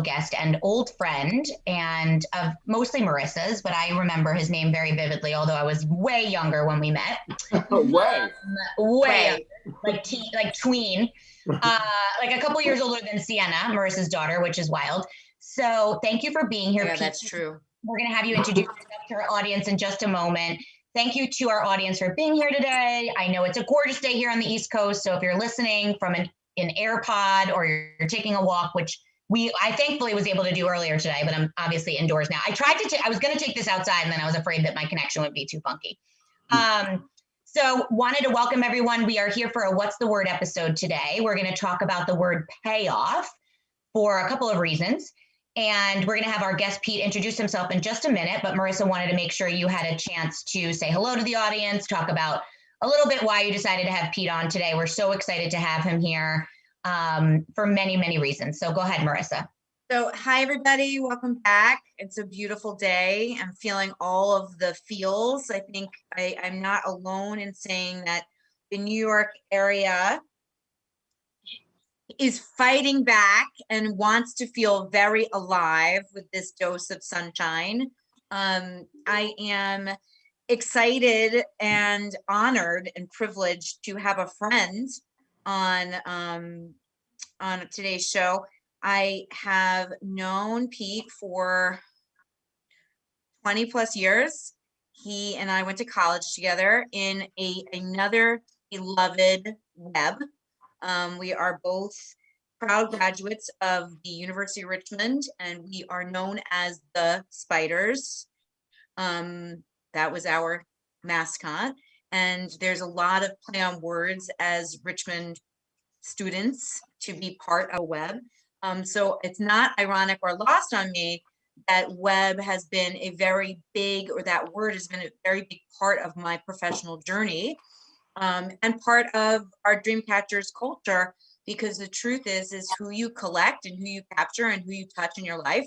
guest and old friend, and of mostly Marissa's, but I remember his name very vividly, although I was way younger when we met. Way. Way like tween, like a couple years older than Sienna, Marissa's daughter, which is wild. So thank you for being here. Yeah, Pete. that's true. We're going to have you introduce yourself to our audience in just a moment. Thank you to our audience for being here today. I know it's a gorgeous day here on the East Coast, so if you're listening from an AirPod or you're taking a walk, which I thankfully was able to do earlier today, but I'm obviously indoors now. I was going to take this outside, and then I was afraid that my connection would be too funky. So wanted to welcome everyone. We are here for a What's the Word episode today. We're going to talk about the word payoff for a couple of reasons. And we're going to have our guest, Pete, introduce himself in just a minute. But Marissa wanted to make sure you had a chance to say hello to the audience, talk about a little bit why you decided to have Pete on today. We're so excited to have him here for many, many reasons. So go ahead, Marissa. So hi, everybody. Welcome back. It's a beautiful day. I'm feeling all of the feels. I think I'm not alone in saying that the New York area is fighting back and wants to feel very alive with this dose of sunshine. I am excited and honored and privileged to have a friend on today's show. I have known Pete for 20 plus years. He and I went to college together in another beloved web. We are both proud graduates of the University of Richmond, and we are known as the Spiders. That was our mascot. And there's a lot of play on words as Richmond students to be part of web. So it's not ironic or lost on me that web has been a very big, or that word has been a very big part of my professional journey. And part of our Dreamcatchers culture, because the truth is who you collect and who you capture and who you touch in your life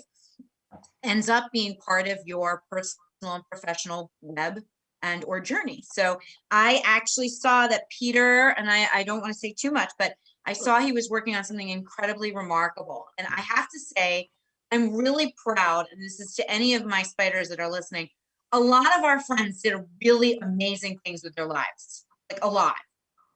ends up being part of your personal and professional web and or journey. So I actually saw that Peter, and I don't want to say too much, but I saw he was working on something incredibly remarkable. And I have to say, I'm really proud, and this is to any of my spiders that are listening, a lot of our friends did really amazing things with their lives. Like a lot.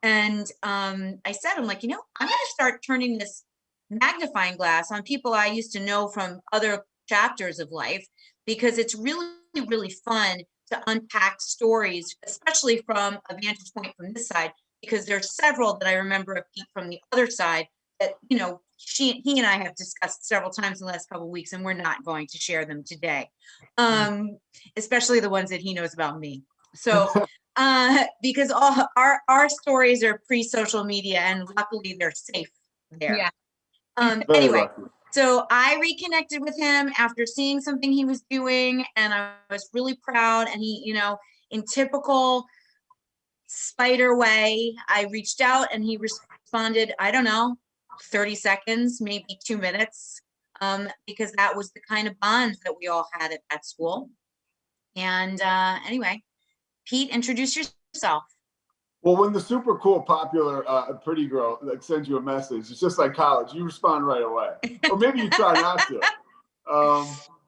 And I said, I'm like, I'm going to start turning this magnifying glass on people I used to know from other chapters of life, because it's really, really fun to unpack stories, especially from a vantage point from this side, because there's several that I remember of Pete from the other side that, he and I have discussed several times in the last couple of weeks, and we're not going to share them today, especially the ones that he knows about me. So because all our stories are pre-social media, and luckily they're safe there. Yeah. Anyway, so I reconnected with him after seeing something he was doing, and I was really proud. And he, in typical spider way, I reached out and he responded, I don't know, 30 seconds, maybe 2 minutes, because that was the kind of bonds that we all had at that school. And anyway, Pete, introduce yourself. Well, when the super cool, popular, pretty girl sends you a message, it's just like college. You respond right away, or maybe you try not to.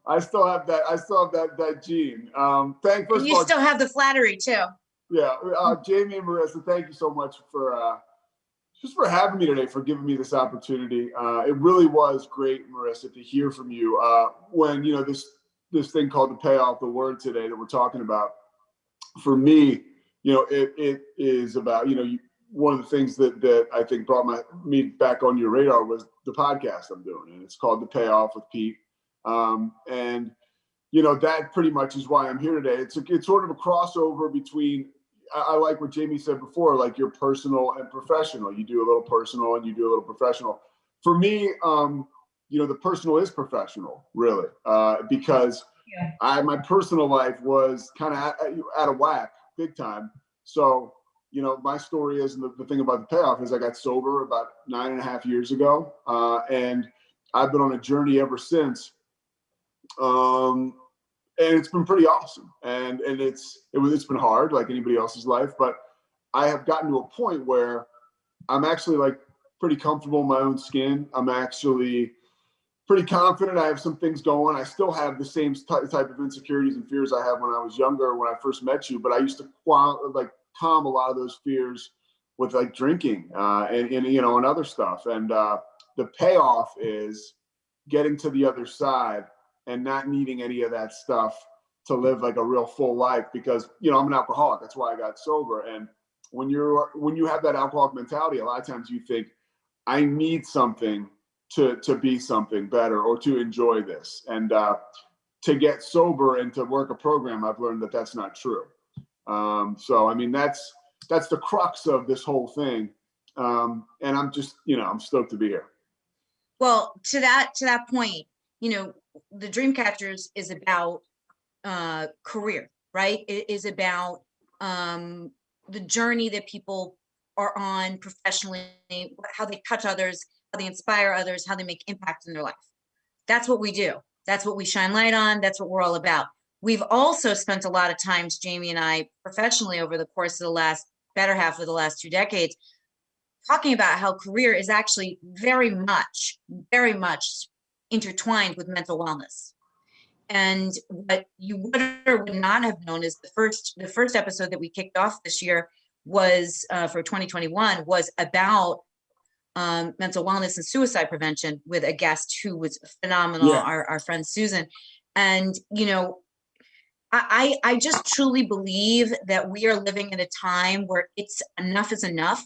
I still have that gene. You still have the flattery too. Yeah, Jamie and Marissa, thank you so much for just for having me today, for giving me this opportunity. It really was great, Marissa, to hear from you when this thing called the Payoff, the word today that we're talking about. For me, it is about, one of the things that I think brought me back on your radar was the podcast I'm doing, and it's called The Payoff with Pete. And that pretty much is why I'm here today. It's sort of a crossover between, I like what Jamie said before, like your personal and professional. You do a little personal and you do a little professional. For me, the personal is professional, really, because my personal life was kind of out of whack, big time. So, my story is, and the thing about the Payoff is, I got sober about 9.5 years ago, and I've been on a journey ever since. And it's been pretty awesome. And it's been hard, like anybody else's life, but I have gotten to a point where I'm actually like pretty comfortable in my own skin. I'm actually pretty confident. I have some things going. I still have the same type of insecurities and fears I had when I was younger, when I first met you, but I used to calm a lot of those fears with like drinking and you know, and other stuff. And the payoff is getting to the other side and not needing any of that stuff to live like a real full life, because, you know, I'm an alcoholic. That's why I got sober. And when you have that alcoholic mentality, a lot of times you think, I need something to be something better or to enjoy this. And to get sober and to work a program, I've learned that that's not true. So, I mean, that's the crux of this whole thing. And I'm just, you know, I'm stoked to be here. Well, to that point, you know, the Dreamcatchers is about career, right? It is about the journey that people are on professionally, how they touch others, how they inspire others, how they make impact in their life. That's what we do. That's what we shine light on. That's what we're all about. We've also spent a lot of times, Jamie and I, professionally over the course of the better half of the last 2 decades, talking about how career is actually very much intertwined with mental wellness. And what you would or would not have known is the first episode that we kicked off this year was for 2021 was about mental wellness and suicide prevention with a guest who was phenomenal, Yeah. our friend Susan. And, you know, I just truly believe that we are living in a time where it's enough is enough.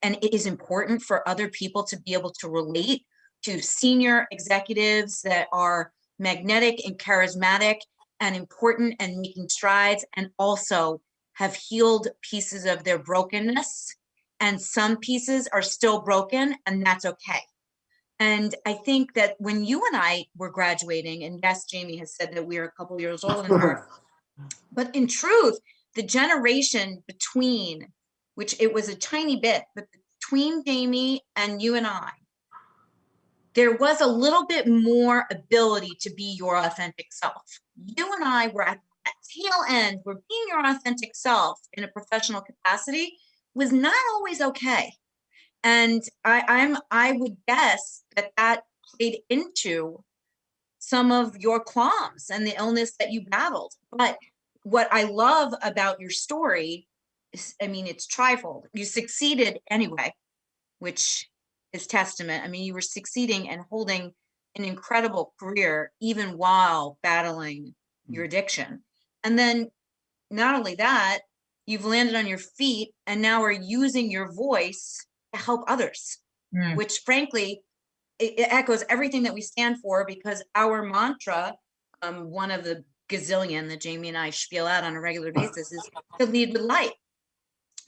And it is important for other people to be able to relate to senior executives that are magnetic and charismatic and important and making strides, and also have healed pieces of their brokenness. And some pieces are still broken, and that's okay. And I think that when you and I were graduating, and yes, Jamie has said that we are a couple years older than her, but in truth, the generation between, which it was a tiny bit, but between Jamie and you and I, there was a little bit more ability to be your authentic self. You and I were at that tail end where being your authentic self in a professional capacity was not always okay. And I would guess that played into some of your qualms and the illness that you battled. But what I love about your story is, I mean, it's trifold. You succeeded anyway, which is testament. I mean, you were succeeding and holding an incredible career, even while battling your addiction. And then not only that, you've landed on your feet and now are using your voice to help others, which frankly, it echoes everything that we stand for, because our mantra, one of the gazillion that Jamie and I spiel out on a regular basis, is to lead with light.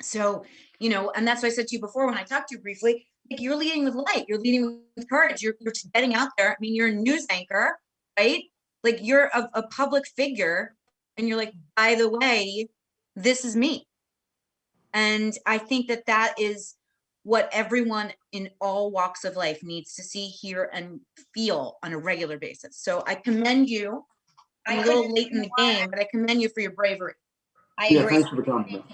So, you know, and that's what I said to you before when I talked to you briefly, like, you're leading with light, you're leading with courage, you're getting out there. I mean, you're a news anchor, right? Like, you're a public figure, and you're like, by the way, this is me. And I think that is what everyone in all walks of life needs to see, hear, and feel on a regular basis. So I commend you. I'm a little late in the game, but I commend you for your bravery. I agree. Thanks for the compliment.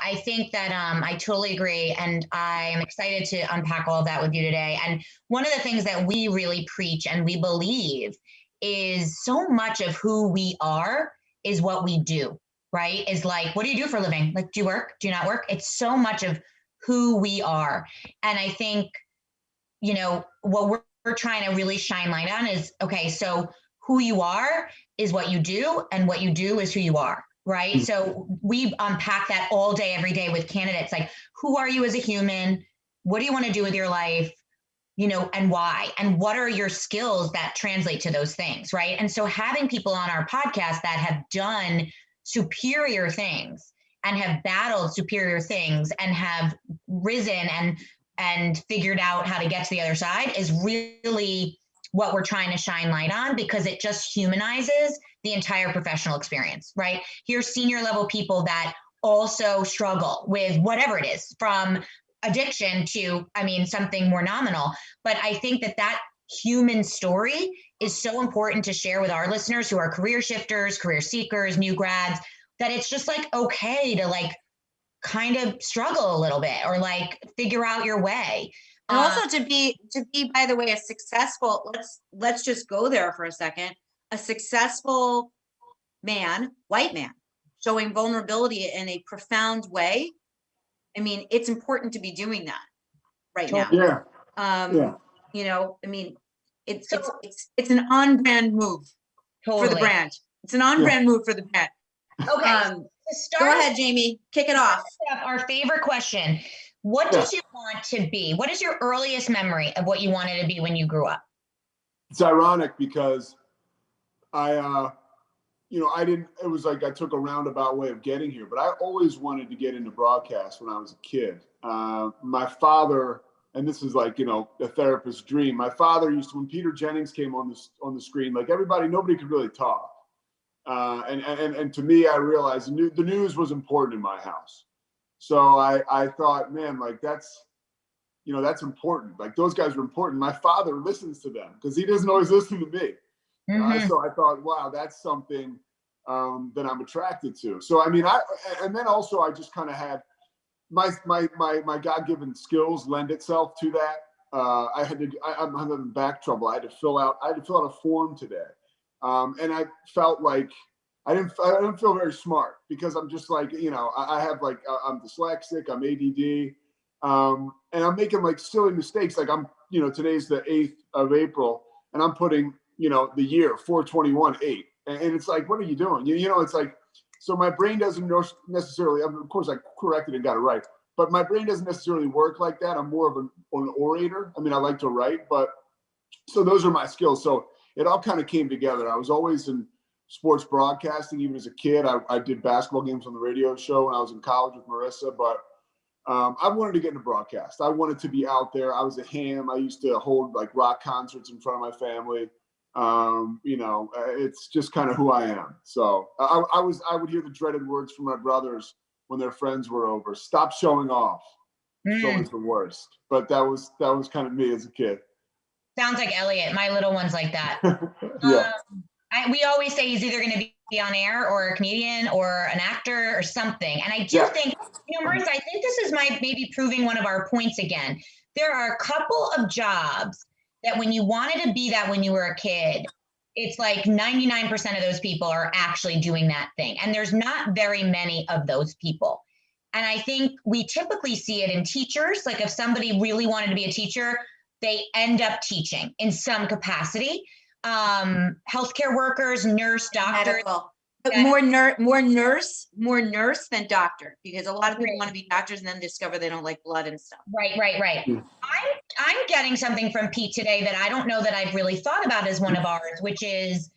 I think that I totally agree. And I'm excited to unpack all of that with you today. And one of the things that we really preach and we believe is so much of who we are is what we do, right? Is like, what do you do for a living? Like, do you work? Do you not work? It's so much of who we are. And I think, you know, what we're trying to really shine light on is, okay, so who you are is what you do, and what you do is who you are. Right. So we unpack that all day, every day with candidates. Like, who are you as a human? What do you want to do with your life? You know, and why? And what are your skills that translate to those things? Right. And so having people on our podcast that have done superior things and have battled superior things and have risen and figured out how to get to the other side is really what we're trying to shine light on, because it just humanizes the entire professional experience, right? Here's senior level people that also struggle with whatever it is, from addiction to, I mean, something more nominal. But I think that human story is so important to share with our listeners who are career shifters, career seekers, new grads, that it's just like, okay to like kind of struggle a little bit or like figure out your way. And also to be, by the way, a successful, let's just go there for a second, a successful man, white man, showing vulnerability in a profound way. I mean, it's important to be doing that right now. Yeah. You know, I mean, it's an on-brand move for the brand. It's an on-brand move for the brand. Okay. Go ahead, Jamie. Kick it off. Our favorite question. What did you want to be? What is your earliest memory of what you wanted to be when you grew up? It's ironic because it was like I took a roundabout way of getting here, but I always wanted to get into broadcast when I was a kid. My father, and this is like, a therapist's dream. My father used to, when Peter Jennings came on the screen, like nobody could really talk. And to me, I realized the news was important in my house. So I thought, man, like that's important. Like those guys are important. My father listens to them because he doesn't always listen to me. So I thought, wow, that's something that I'm attracted to. So, I mean, and then also I just kind of had my God-given skills lend itself to that. I'm having back trouble. I had to fill out a form today. And I felt like I didn't feel very smart because I'm just like, I have like, I'm dyslexic, I'm ADD, and I'm making like silly mistakes. Like today's the 8th of April and I'm putting, the year 4/21/8. And it's like, what are you doing? It's like, so my brain doesn't necessarily, of course I corrected and got it right, but my brain doesn't necessarily work like that. I'm more of an orator. I mean, I like to write, but so those are my skills. So it all kind of came together. I was always in sports broadcasting, even as a kid. I did basketball games on the radio show when I was in college with Marissa, but I wanted to get into broadcast. I wanted to be out there. I was a ham. I used to hold like rock concerts in front of my family. It's just kind of who I am. So I would hear the dreaded words from my brothers when their friends were over. Stop showing off. It's always the worst. But that was kind of me as a kid. Sounds like Elliot. My little one's like that. Yeah. We always say he's either going to be on air or a comedian or an actor or something. And I do think, Marissa, I think this is maybe proving one of our points again. There are a couple of jobs that when you wanted to be that when you were a kid, it's like 99% of those people are actually doing that thing. And there's not very many of those people. And I think we typically see it in teachers. Like if somebody really wanted to be a teacher, they end up teaching in some capacity. Healthcare workers, nurse, doctors. But more nurse than doctor, because a lot of people want to be doctors and then discover they don't like blood and stuff. Right. I'm getting something from Pete today that I don't know that I've really thought about as one of ours, which is,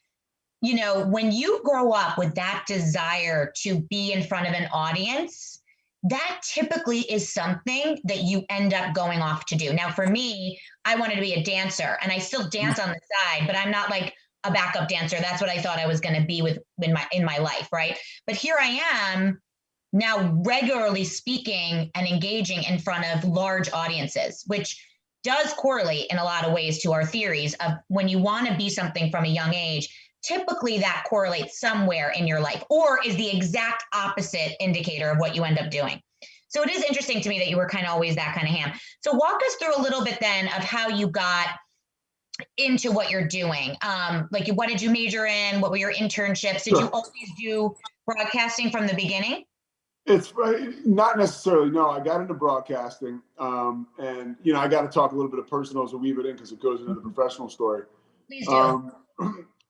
when you grow up with that desire to be in front of an audience, that typically is something that you end up going off to do. Now, for me, I wanted to be a dancer and I still dance on the side, but I'm not like a backup dancer. That's what I thought I was going to be in my life. Right. But here I am now regularly speaking and engaging in front of large audiences, which does correlate in a lot of ways to our theories of when you want to be something from a young age, typically that correlates somewhere in your life or is the exact opposite indicator of what you end up doing. So it is interesting to me that you were kind of always that kind of ham. So walk us through a little bit then of how you got into what you're doing. Like what did you major in? What were your internships? Did you always do broadcasting from the beginning? It's not necessarily. No, I got into broadcasting, and I got to talk a little bit of personal as a weave it in because it goes into the professional story. Please do.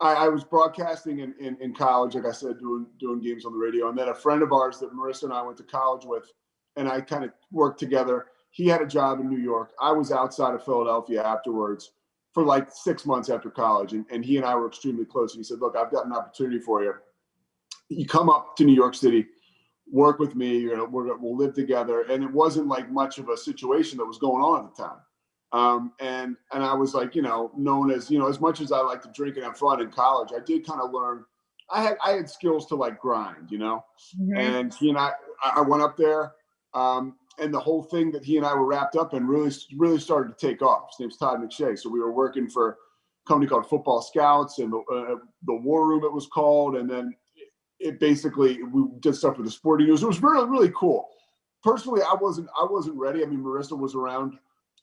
I was broadcasting in college, like I said, doing games on the radio, and then a friend of ours that Marissa and I went to college with, and I kind of worked together. He had a job in New York. I was outside of Philadelphia afterwards for like 6 months after college, and he and I were extremely close. And he said, "Look, I've got an opportunity for you. You come up to New York City. Work with me, we'll live together." And it wasn't like much of a situation that was going on at the time. And I was like, known as, as much as I like to drink and have fun in college, I did kind of learn, I had skills to like grind, and he and I went up there, and the whole thing that he and I were wrapped up in really started to take off. His name's Todd McShay. So we were working for a company called Football Scouts and the War Room it was called. And then it basically, we did stuff with the sporting news. It was really, really cool. Personally, I wasn't ready. I mean, Marissa was around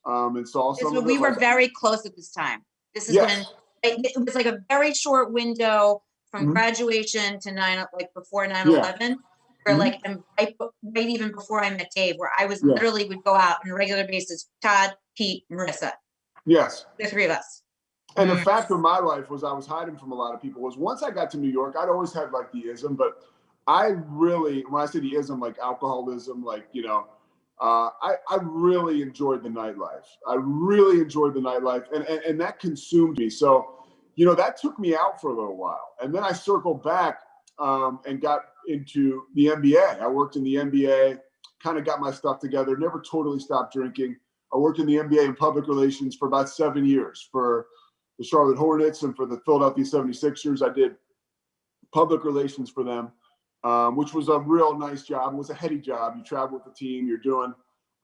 and saw some of it. We were very close at this time. This is Yes. when it was like a very short window from Mhm. graduation to before 9/11, or Mhm. like and right even before I met Dave, where I was Yeah. literally would go out on a regular basis. Todd, Pete, Marissa, Yes. the three of us. And the fact of my life was I was hiding from a lot of people. Was once I got to New York, I'd always had like the ism, but I really, when I say the ism, like alcoholism, like, I really enjoyed the nightlife. I really enjoyed the nightlife, and that consumed me. So, that took me out for a little while. And then I circled back and got into the NBA. I worked in the NBA, kind of got my stuff together, never totally stopped drinking. I worked in the NBA in public relations for about 7 years for the Charlotte Hornets and for the Philadelphia 76ers. I did public relations for them, which was a real nice job. It was a heady job. You travel with the team, you're doing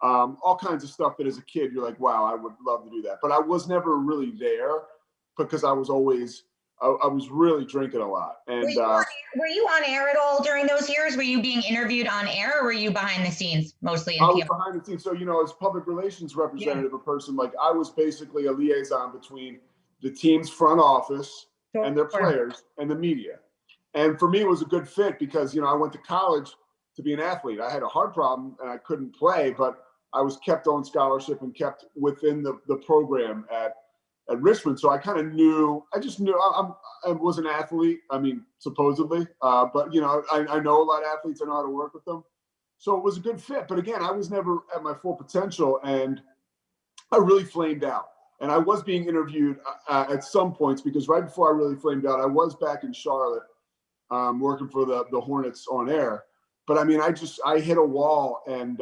all kinds of stuff that as a kid, you're like, wow, I would love to do that. But I was never really there because I was always, I was really drinking a lot. And were you on air at all during those years? Were you being interviewed on air, or were you behind the scenes mostly? I was behind the scenes. So, as public relations representative, a person, like I was basically a liaison between the team's front office and their players and the media. And for me, it was a good fit because, I went to college to be an athlete. I had a heart problem and I couldn't play, but I was kept on scholarship and kept within the program at Richmond. So I kind of knew, I was an athlete. I mean, supposedly, but I know a lot of athletes. I know how to work with them. So it was a good fit. But again, I was never at my full potential, and I really flamed out. And I was being interviewed at some points because right before I really flamed out, I was back in Charlotte working for the Hornets on air. But I mean, I hit a wall, and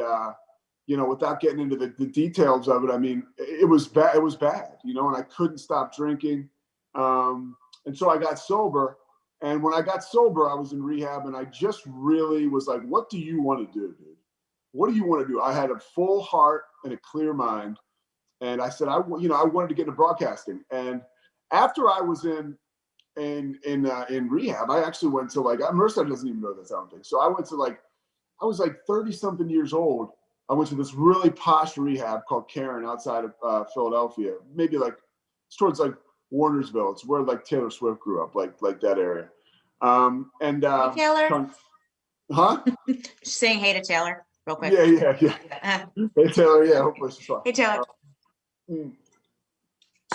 without getting into the details of it, I mean, it was bad. It was bad, and I couldn't stop drinking. And so I got sober. And when I got sober, I was in rehab, and I just really was like, what do you want to do, dude? What do you want to do? I had a full heart and a clear mind. And I said, I wanted to get into broadcasting. And after I was in rehab, I actually went to Marissa doesn't even know this, I don't think. So I went to I was 30 something years old. I went to this really posh rehab called Karen outside of Philadelphia. Maybe it's towards Warnersville. It's where Taylor Swift grew up, like that area. Hey, Taylor. Huh? Just saying hey to Taylor real quick. Yeah. Hey, Taylor. Yeah, hopefully she's fine. Hey, Taylor.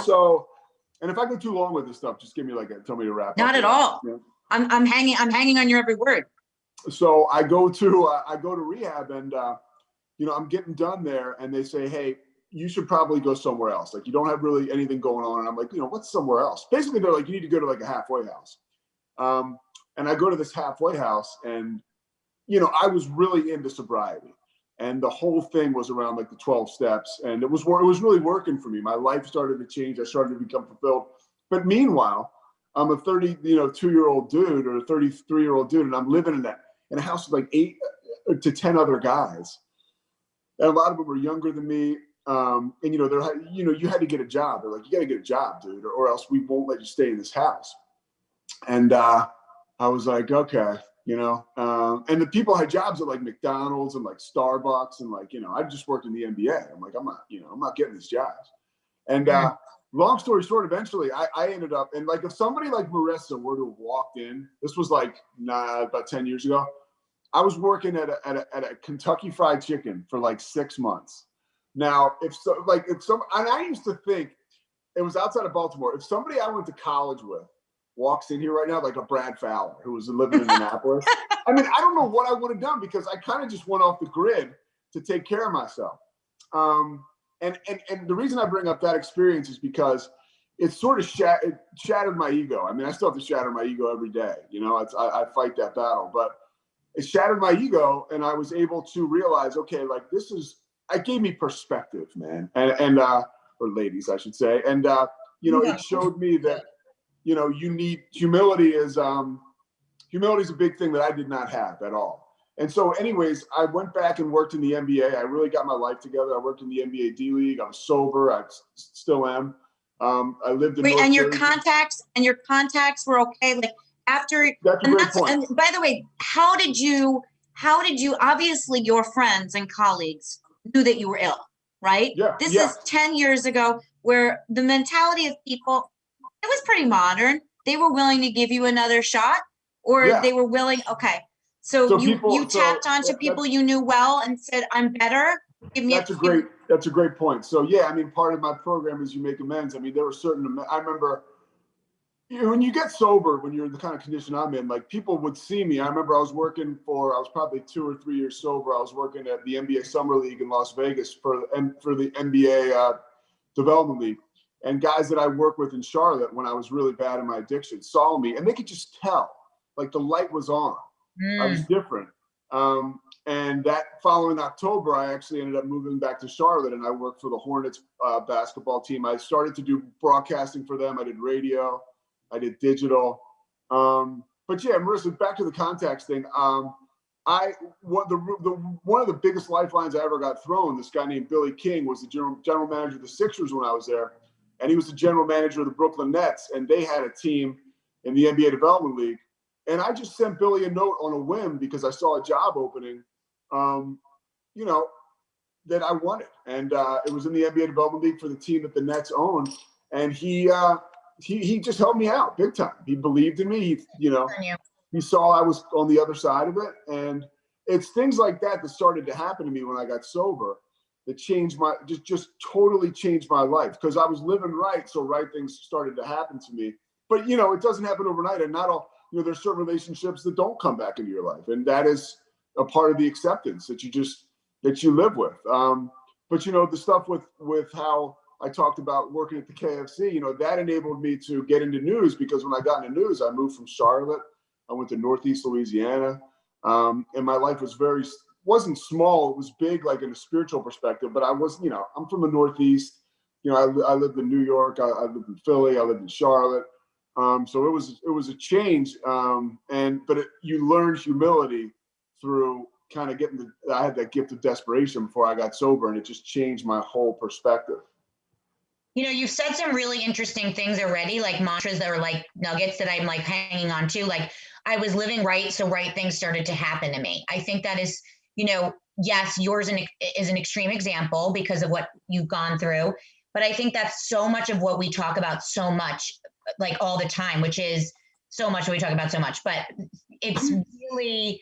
So, and if I go too long with this stuff, just give me tell me to wrap up. Not at all. I'm hanging on your every word. So I go to rehab, and I'm getting done there, and they say, hey, you should probably go somewhere else. You don't have really anything going on. And I'm like, what's somewhere else? Basically, they're like, you need to go to a halfway house. And I go to this halfway house, and I was really into sobriety. And the whole thing was around the 12 steps. And it was really working for me. My life started to change. I started to become fulfilled. But meanwhile, I'm a 32-year-old dude or a 33-year-old dude, and I'm living in a house with 8 to 10 other guys. And a lot of them were younger than me. And you had to get a job. They're like, you got to get a job, dude, or else we won't let you stay in this house. And I was like, okay. And the people had jobs at McDonald's and Starbucks and I just worked in the NBA. I'm like, I'm not getting these jobs. And long story short, eventually I ended up, and if somebody like Marissa were to have walked in, this was about 10 years ago, I was working at a Kentucky Fried Chicken for 6 months. Now, and I used to think it was outside of Baltimore. If somebody I went to college with walks in here right now, a Brad Fowler who was living in Annapolis, I mean, I don't know what I would have done because I kind of just went off the grid to take care of myself. And the reason I bring up that experience is because it sort of shattered my ego. I mean, I still have to shatter my ego every day. I fight that battle, but it shattered my ego, and I was able to realize, okay, it gave me perspective, man, and or ladies, I should say, and it showed me that you need humility is a big thing that I did not have at all. And so anyways, I went back and worked in the NBA. I really got my life together. I worked in the NBA D League. I was sober. I still am. I lived in North and your Jersey. contacts were okay. After that's a great point. And by the way, how did you obviously your friends and colleagues knew that you were ill? right? Yeah, This yeah. is 10 years ago, where the mentality of people, it was pretty modern. They were willing to give you another shot, or Yeah. they were willing, okay. So you tapped onto people you knew well and said, I'm better. Give me that's a great point. So yeah, I mean, part of my program is you make amends. I mean, there were certain, I remember, you know, when you get sober, when you're in the kind of condition I'm in, like people would see me. I remember I was probably 2 or 3 years sober. I was working at the NBA Summer League in Las Vegas for the NBA Development League. And guys that I work with in Charlotte, when I was really bad in my addiction, saw me and they could just tell, like the light was on. I was different. And that following October, I actually ended up moving back to Charlotte and I worked for the Hornets basketball team. I started to do broadcasting for them. I did radio, I did digital. But yeah, Marissa, back to the contacts thing. One of the biggest lifelines I ever got thrown, this guy named Billy King was the general manager of the Sixers when I was there. And he was the general manager of the Brooklyn Nets. And they had a team in the NBA Development League. And I just sent Billy a note on a whim because I saw a job opening, you know, that I wanted. And it was in the NBA Development League for the team that the Nets owned. And he just helped me out big time. He believed in me. He saw I was on the other side of it. And it's things like that that started to happen to me when I got sober that changed just totally changed my life because I was living right. So right things started to happen to me. But, you know, it doesn't happen overnight. And not all, you know, there's certain relationships that don't come back into your life. And that is a part of the acceptance that you live with. But, you know, the stuff with how I talked about working at the KFC, you know, that enabled me to get into news because when I got into news, I moved from Charlotte. I went to Northeast Louisiana. And my life wasn't small. It was big, like in a spiritual perspective, but I was, you know, I'm from the Northeast. You know, I lived in New York. I lived in Philly. I lived in Charlotte. So it was a change. But you learn humility through kind of I had that gift of desperation before I got sober, and it just changed my whole perspective. You know, you've said some really interesting things already, like mantras that are like nuggets that I'm like hanging on to. Like I was living right, so right things started to happen to me. I think that is, you know, yes, yours is an extreme example because of what you've gone through. But I think that's so much of what we talk about so much, like all the time, which is so much what we talk about so much. But it's really,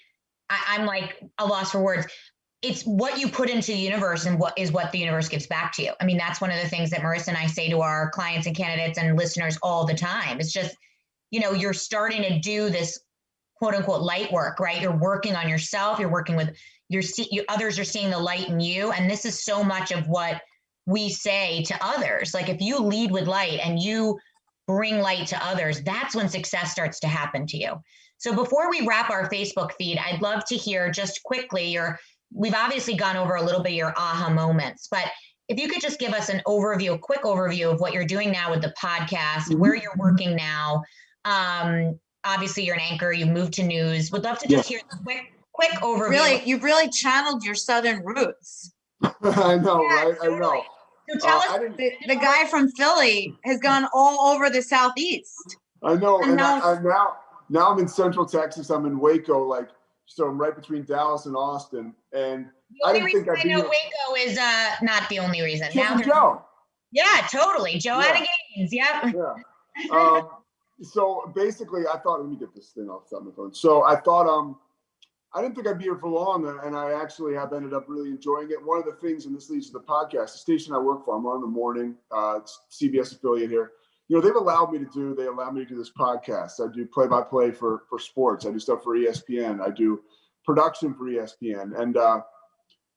I'm like a loss for words. It's what you put into the universe and what the universe gives back to you. I mean, that's one of the things that Marissa and I say to our clients and candidates and listeners all the time. It's just, you know, you're starting to do this quote unquote light work, right? You're working on yourself. You're working with others are seeing the light in you. And this is so much of what we say to others. Like if you lead with light and you bring light to others, that's when success starts to happen to you. So before we wrap our Facebook feed, I'd love to hear just quickly we've obviously gone over a little bit of your aha moments, but if you could just give us a quick overview of what you're doing now with the podcast, where you're working now. Obviously you're an anchor, you moved to news. Would love to just hear the quick overview. You've really channeled your Southern roots. I know, yeah, right? Totally. I know. So tell us, the guy from Philly has gone all over the Southeast. I know, and now I'm in Central Texas. I'm in Waco, so I'm right between Dallas and Austin. And the only reason I know Waco is not the only reason. Now Joe. Yeah, totally. Joe Gaines. Yep. Yeah. So basically, I thought, let me get this thing off my phone. So I thought, I didn't think I'd be here for long, and I actually have ended up really enjoying it. One of the things, and this leads to the podcast, the station I work for, I'm on in the morning, it's CBS affiliate here. You know, they allow me to do this podcast. I do play-by-play for sports. I do stuff for ESPN. I do production for ESPN. And,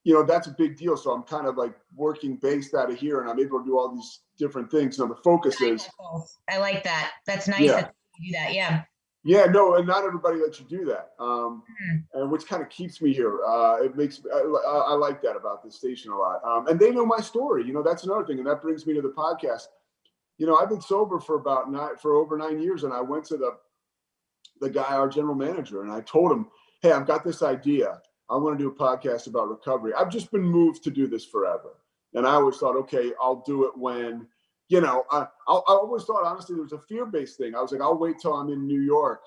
you know, that's a big deal. So I'm kind of like working based out of here, and I'm able to do all these different things. So the focus is. I like that. That's nice that you do that. Yeah. Yeah, no, and not everybody lets you do that, and which kind of keeps me here. It makes I like that about this station a lot, and they know my story. You know, that's another thing, and that brings me to the podcast. You know, I've been sober for over 9 years, and I went to the guy, our general manager, and I told him, "Hey, I've got this idea. I want to do a podcast about recovery. I've just been moved to do this forever." And I always thought, okay, I'll do it when. You know, I always thought, honestly, there was a fear-based thing. I was like, I'll wait till I'm in New York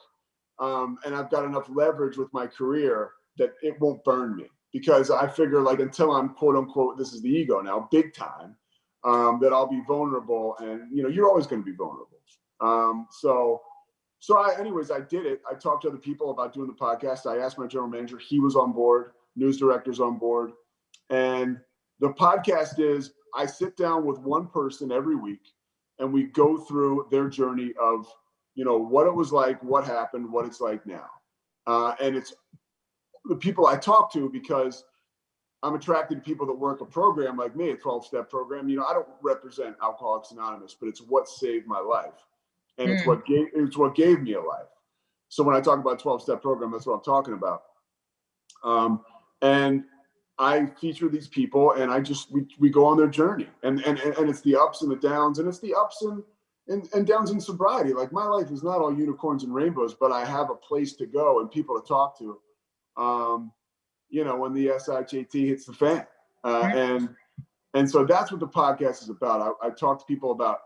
and I've got enough leverage with my career that it won't burn me. because I figure like until I'm quote unquote, this is the ego now, big time, that I'll be vulnerable, and you're always going to be vulnerable. Anyways, I did it. I talked to other people about doing the podcast. I asked my general manager, he was on board, news director's on board. And the podcast is, I sit down with one person every week and we go through their journey of, what it was like, what happened, what it's like now. And it's the people I talk to, because I'm attracted to people that work a program like me, a 12-step program. I don't represent Alcoholics Anonymous, but it's what saved my life. And it's what gave me a life. So when I talk about 12-step program, that's what I'm talking about. And I feature these people, and we go on their journey, and it's the ups and the downs, and it's the ups and downs in sobriety. Like, my life is not all unicorns and rainbows, but I have a place to go and people to talk to. When the SHAT hits the fan, and so that's what the podcast is about. I talk to people about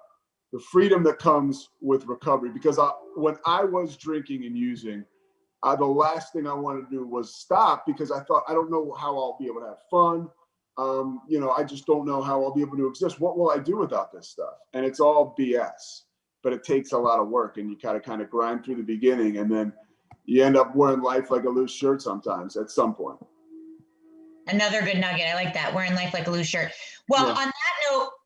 the freedom that comes with recovery, because when I was drinking and using, the last thing I wanted to do was stop, because I thought, I don't know how I'll be able to have fun. I just don't know how I'll be able to exist. What will I do without this stuff? And it's all BS, but it takes a lot of work, and you kind of grind through the beginning, and then you end up wearing life like a loose shirt sometimes at some point. Another good nugget. I like that. Wearing life like a loose shirt. Well, yeah.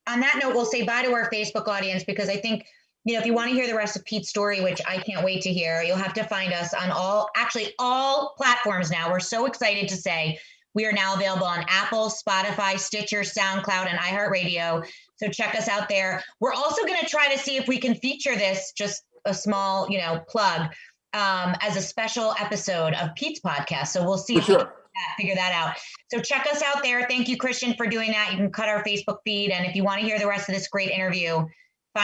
On that note, we'll say bye to our Facebook audience, because I think, if you want to hear the rest of Pete's story, which I can't wait to hear, you'll have to find us on all platforms now. We're so excited to say we are now available on Apple, Spotify, Stitcher, SoundCloud, and iHeartRadio. So check us out there. We're also going to try to see if we can feature this, just a small, plug, as a special episode of Pete's podcast. So we'll see if we can figure that out. So check us out there. Thank you, Christian, for doing that. You can cut our Facebook feed. And if you want to hear the rest of this great interview,